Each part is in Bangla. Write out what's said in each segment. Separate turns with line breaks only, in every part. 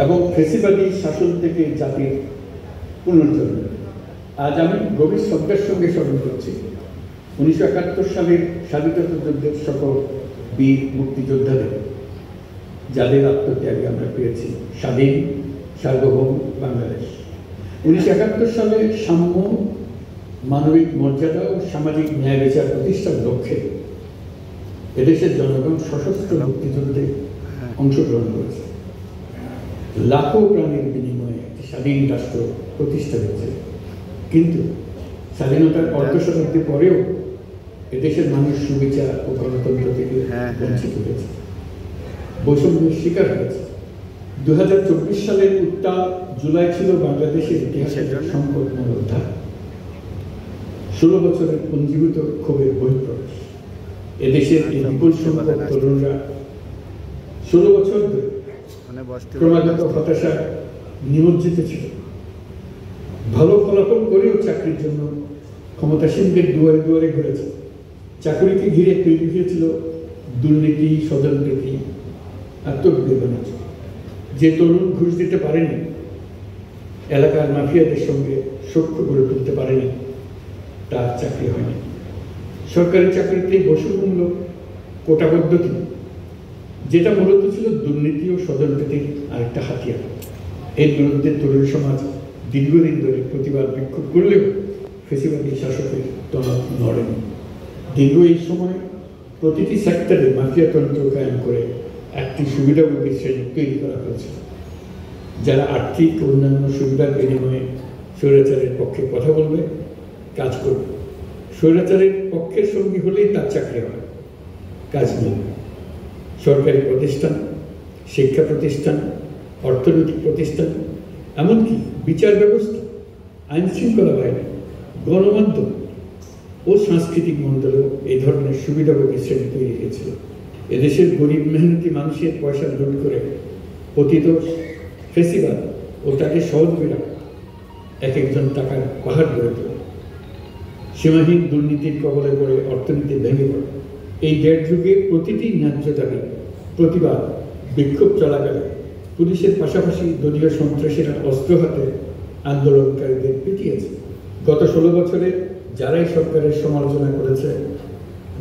এবং ফেসিবাদী শাসন থেকে জাতির পুনর্জন্ম। আজ আমি গভীর শ্রদ্ধার সঙ্গে স্মরণ করছি 1971 সালের স্বাধীনতা যুদ্ধের সকল বীর মুক্তিযোদ্ধাদের, যাদের আত্মত্যাগে আমরা পেয়েছি স্বাধীন সার্বভৌম বাংলাদেশ। 1971 সালে সাম্য, মানবিক মর্যাদা ও সামাজিক ন্যায় বিচার প্রতিষ্ঠার লক্ষ্যে এদেশের জনগণ সশস্ত্র মুক্তিযুদ্ধে অংশগ্রহণ করেছে। লাখো প্রাণের বিনিময়ে একটি স্বাধীন রাষ্ট্র প্রতিষ্ঠা হয়েছে। কিন্তু স্বাধীনতার অর্ধশতাব্দী পরেও এদেশের মানুষ সুবিচার ও গণতন্ত্র থেকে বঞ্চিত হয়েছে, বৈষম্যের শিকার হয়েছে। 2024 সালের উত্তাল জুলাই ছিল বাংলাদেশের ইতিহাসের সংকটময় অধ্যায়। 16 বছরের পুঞ্জীভূত ক্ষোভের বহিঃপ্রকাশ। এদেশের এই বিপুল সংখ্যক তরুণরা 16 বছর ধরে ক্রমাগত হতাশা নিমজ্জিত ছিল। ভালো ফলাফল করেও চাকরির জন্য ক্ষমতাসীনদের দুয়ারে দুয়ারে ঘুরেছে। চাকরিকে ঘিরে তৈরি হয়েছিল দুর্নীতি, স্বজনপ্রীতি, আত্মবিবেচনা। যে তরুণ ঘুষ দিতে পারেনি, এলাকার মাফিয়াদের সঙ্গে সখ্য গড়ে তুলতে পারেনি, তার চাকরি হয়নি। সরকারি চাকরিতে বৈষম্যমূলক কোটা পদ্ধতি, যেটা মূলত ছিল দুর্নীতি ও স্বজনপ্রীতির আরেকটা হাতিয়ার, এর বিরুদ্ধে তরুণ সমাজ দীর্ঘদিন ধরে প্রতিবাদ বিক্ষোভ করলেও ফেসিবাদী শাসকের তনক নড়েনি। দীর্ঘ এই সময় প্রতিটি সেক্টরে মাফিয়াতন্ত্র কায়েম করে একটি সুবিধাভোগী শ্রেণী তৈরি করা হয়েছে, যারা আর্থিক ও অন্যান্য সুবিধার বিনিময়ে স্বৈরাচারের পক্ষে কথা বলবে, কাজ করবে। স্বৈরাচারের পক্ষের সঙ্গী হলেই তার চাকরি হয়, কাজ মিলবে। সরকারি প্রতিষ্ঠান, শিক্ষা প্রতিষ্ঠান, অর্থনৈতিক প্রতিষ্ঠান, এমনকি বিচার ব্যবস্থা, আইন শৃঙ্খলা বাহিনী, গণমাধ্যম ও সাংস্কৃতিক মণ্ডলেও এই ধরনের সুবিধাভোগী শ্রেণী তৈরি হয়েছিল। এদেশের গরিব মেহনতি মানুষের পয়সা লুট করে পতিত ফেসিবাদ ও তাকে সহযোগীরা এক একজন টাকার পাহাড় গড়ে তোলে। সীমাহীন দুর্নীতির কবলে পড়ে অর্থনীতি ভেঙে পড়ে। এই 1.5 যুগে প্রতিটি ন্যায্য দাবি, প্রতিবাদ, বিক্ষোভ চলাকালে পুলিশের পাশাপাশি দলীয় সন্ত্রাসীরা অস্ত্র হাতে আন্দোলনকারীদের পিটিয়েছে। গত 16 বছরে যারাই সরকারের সমালোচনা করেছে,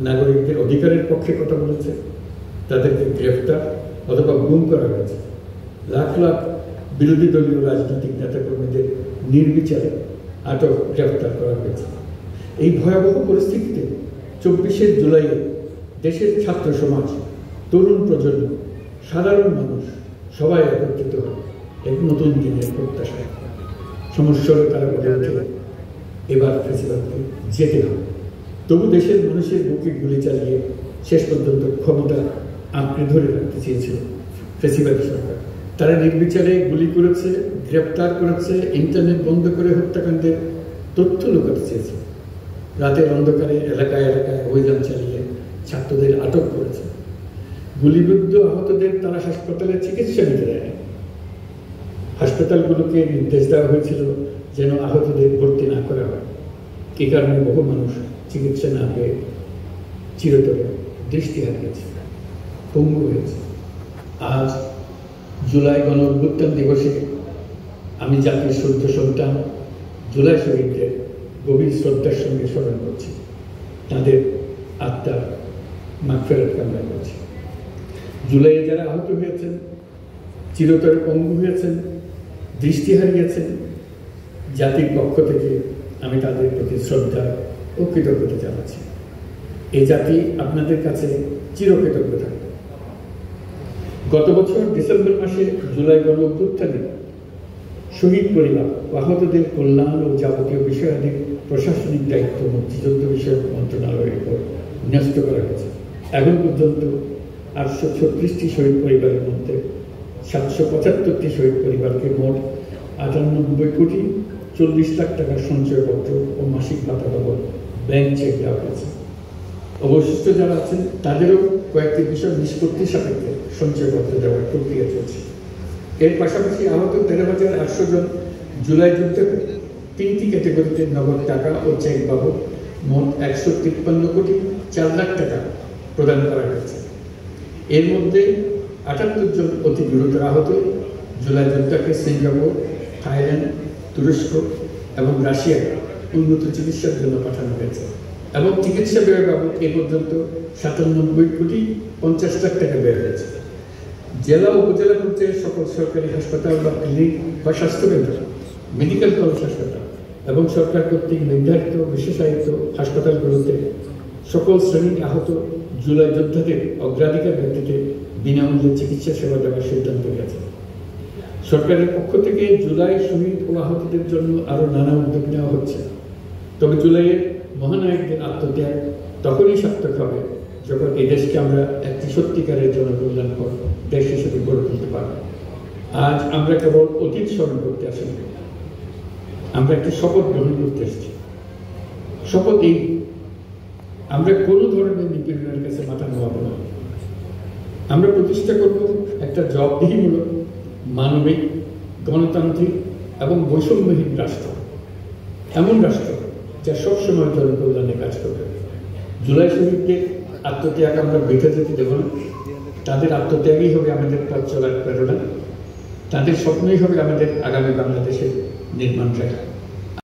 নাগরিকদের অধিকারের পক্ষে কথা বলেছে, তাদেরকে গ্রেফতার অথবা গুম করা হয়েছে। লাখ লাখ বিরোধী দলীয় রাজনৈতিক নেতাকর্মীদের নির্বিচারে আটক, গ্রেফতার করা হয়েছে। এই ভয়াবহ পরিস্থিতিতে 24 জুলাইয়ে দেশের ছাত্র সমাজ, তরুণ প্রজন্ম, সাধারণ মানুষ সবাই একত্রিত হয় এক নতুন দিনের প্রত্যাশায়। সমস্যার তারা বলে ওঠে, এবার ফেসিবাদকে যেতে হবে। তবু দেশের মানুষের বুকে গুলি চালিয়ে শেষ পর্যন্ত ক্ষমতা আঁকড়ে ধরে রাখতে চেয়েছিল ফেসিবাদী সরকার। তারা নির্বিচারে গুলি করেছে, গ্রেপ্তার করেছে, ইন্টারনেট বন্ধ করে হত্যাকাণ্ডের তথ্য লুকাতে চেয়েছে। রাতের অন্ধকারে এলাকায় এলাকায় অভিযান চালিয়ে ছাত্রদের আটক করেছে। গুলিবিদ্ধ আহতদের তারা হাসপাতালে চিকিৎসা নিতে দেয়নি। হাসপাতালগুলোকে নির্দেশ দেওয়া হয়েছিল যেন আহতদের ভর্তি না করা হয়। কী কারণে বহু মানুষ চিকিৎসা না পেয়ে চিরতরে দৃষ্টি হারিয়েছে, পঙ্গু হয়েছে। আজ জুলাই গণ অভ্যুত্থান দিবসে আমি জাতির সদ্য সন্তান জুলাই শহীদদের গভীর শ্রদ্ধার সঙ্গে স্মরণ করছি। তাদের আত্মার মাগফিরাত কামনা করছি। জুলাইয়ে যারা আহত হয়েছেন, চিরতরে পঙ্গু হয়েছেন, দৃষ্টি হারিয়েছেন, জাতির পক্ষ থেকে আমি তাদের প্রতি শ্রদ্ধা ও কৃতজ্ঞতা জানাচ্ছি। এই জাতি আপনাদের কাছে চিরকৃতজ্ঞ থাকবে। গত বছর ডিসেম্বর মাসে জুলাই গণ অভ্যুত্থানে শহীদ পরিবার, আহতদের কল্যাণ ও যাবতীয় বিষয়াদি প্রশাসনিক দায়িত্ব মুক্তিযুদ্ধ বিষয়ক মন্ত্রণালয়ের উপর ন্যস্ত করা হয়েছে। এখন পর্যন্ত 836টি শহীদ পরিবারের মধ্যে 775টি শহীদ পরিবারকে মোট 98 কোটি 40 লাখ টাকার সঞ্চয়পত্র ও মাসিক ভাতা বাবদ ব্যাংক চেক দেওয়া হয়েছে। অবশিষ্ট যারা আছেন তাদেরও কয়েকটি বিষয় নিষ্পত্তি সাপেক্ষে সঞ্চয়পত্র দেওয়ার প্রক্রিয়া চলছে। এর পাশাপাশি আহত 13,800 জন জুলাই যুদ্ধে 3টি ক্যাটেগরিতে নগদ টাকা ও চেক বাবদ মোট 153 কোটি 4 লাখ টাকা প্রদান করা হয়েছে। এর মধ্যে 78 জন অতি গুরুতর আহত, জুলাই যোদ্ধাকে সিঙ্গাপুর, থাইল্যান্ড, তুরস্ক এবং রাশিয়ায় উন্নত চিকিৎসার জন্য পাঠানো হয়েছে এবং চিকিৎসা ব্যয় বাবদ এ পর্যন্ত 97,50,00,000 টাকা ব্যয় হয়েছে। জেলা উপজেলা পর্যায়ে সকল সরকারি হাসপাতাল বা ক্লিনিক বা স্বাস্থ্যকেন্দ্র, মেডিকেল কলেজ হাসপাতাল এবং সরকার কর্তৃক নির্ধারিত বিশেষায়িত হাসপাতালগুলোতে সকল শ্রেণীর আহত জুলাই যোদ্ধাদের অগ্রাধিকার ভিত্তিতে বিনামূল্যে চিকিৎসা সেবা দেওয়ার সিদ্ধান্ত হয়েছে। সরকারের পক্ষ থেকে জুলাই শহীদ ও আহতদের জন্য আরও নানা উদ্যোগ নেওয়া হচ্ছে। তবে জুলাইয়ের মহানায়কদের আত্মত্যাগ তখনই সার্থক হবে যখন এই দেশকে আমরা একটি সত্যিকারের জনকল্যাণকর দেশ হিসেবে গড়ে তুলতে পারব। আজ আমরা কেবল অতীত স্মরণ করতে আসিনি, আমরা একটি শপথ গ্রহণ করতে এসেছি। শপথ এই, আমরা কোনো ধরনের নিপীড়নের কাছে মাথা নোয়াবো না। আমরা প্রতিষ্ঠা করব একটা জবাবদিহিমূলক, মানবিক, গণতান্ত্রিক এবং বৈষম্যহীন রাষ্ট্র, এমন রাষ্ট্র যা সবসময় জনকল্যাণে কাজ করবে। জুলাই শহীদদের আত্মত্যাগ আমরা বৃথা যেতে দেব না। তাদের আত্মত্যাগই হবে আমাদের পথ চলার প্রেরণা, তাদের স্বপ্নই হবে আমাদের আগামী বাংলাদেশের নির্মাণ রেখা।